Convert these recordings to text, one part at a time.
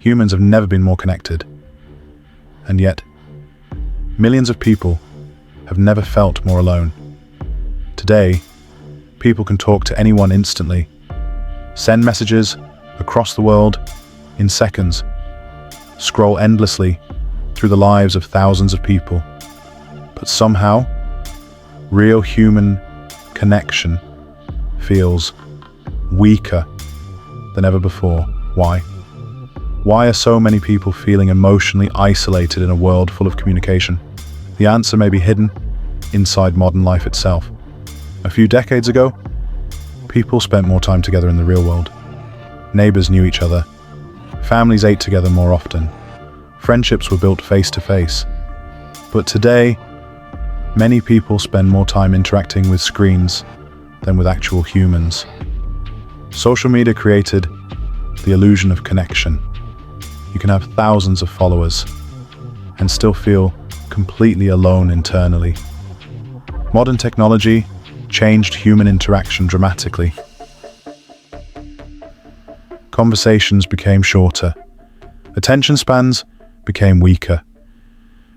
Humans have never been more connected. And yet, millions of people have never felt more alone. Today, people can talk to anyone instantly, send messages across the world in seconds, scroll endlessly through the lives of thousands of people. But somehow, real human connection feels weaker than ever before. Why? Why are so many people feeling emotionally isolated in a world full of communication? The answer may be hidden inside modern life itself. A few decades ago, people spent more time together in the real world. Neighbors knew each other. Families ate together more often. Friendships were built face to face. But today, many people spend more time interacting with screens than with actual humans. Social media created the illusion of connection. You can have thousands of followers and still feel completely alone internally. Modern technology changed human interaction dramatically. Conversations became shorter. Attention spans became weaker.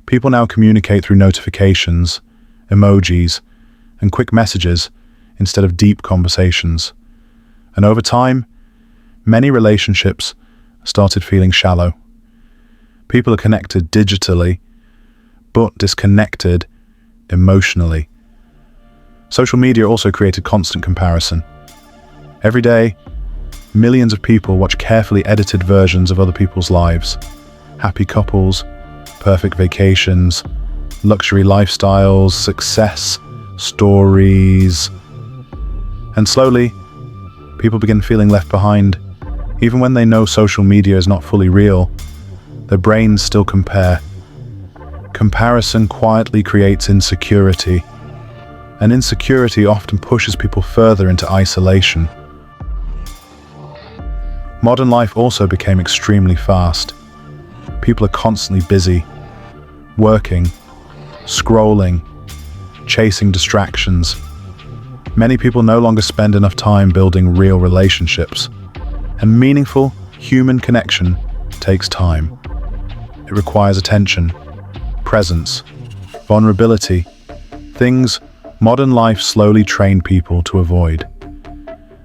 People now communicate through notifications, emojis, and quick messages instead of deep conversations. And over time, many relationships started feeling shallow. People are connected digitally, but disconnected emotionally. Social media also created constant comparison. Every day, millions of people watch carefully edited versions of other people's lives. Happy couples, perfect vacations, luxury lifestyles, success stories. And slowly, people begin feeling left behind. Even when they know social media is not fully real, their brains still compare. Comparison quietly creates insecurity, and insecurity often pushes people further into isolation. Modern life also became extremely fast. People are constantly busy, working, scrolling, chasing distractions. Many people no longer spend enough time building real relationships, and meaningful human connection takes time. It requires attention, presence, vulnerability, things modern life slowly trained people to avoid.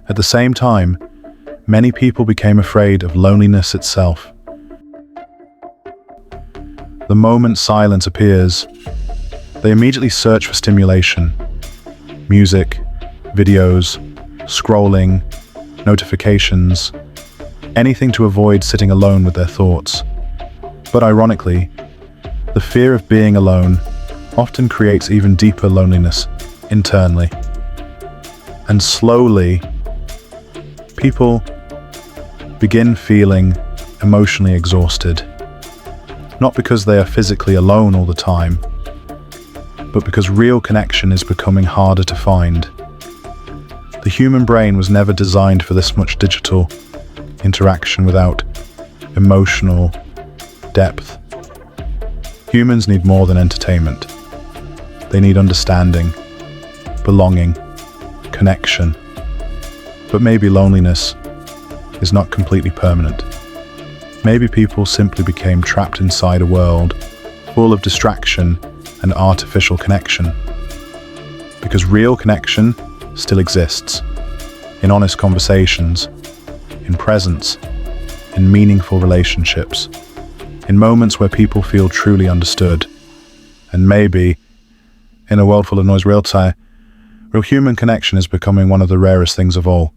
At the same time, many people became afraid of loneliness itself. The moment silence appears, they immediately search for stimulation. Music, videos, scrolling, notifications, anything to avoid sitting alone with their thoughts. But ironically, the fear of being alone often creates even deeper loneliness internally. And slowly, people begin feeling emotionally exhausted. Not because they are physically alone all the time, but because real connection is becoming harder to find. The human brain was never designed for this much digital interaction without emotional depth. Humans need more than entertainment. They need understanding, belonging, connection. But maybe loneliness is not completely permanent. Maybe people simply became trapped inside a world full of distraction and artificial connection. Because real connection still exists, in honest conversations, in presence, in meaningful relationships, in moments where people feel truly understood. And maybe, in a world full of noise, real human connection is becoming one of the rarest things of all.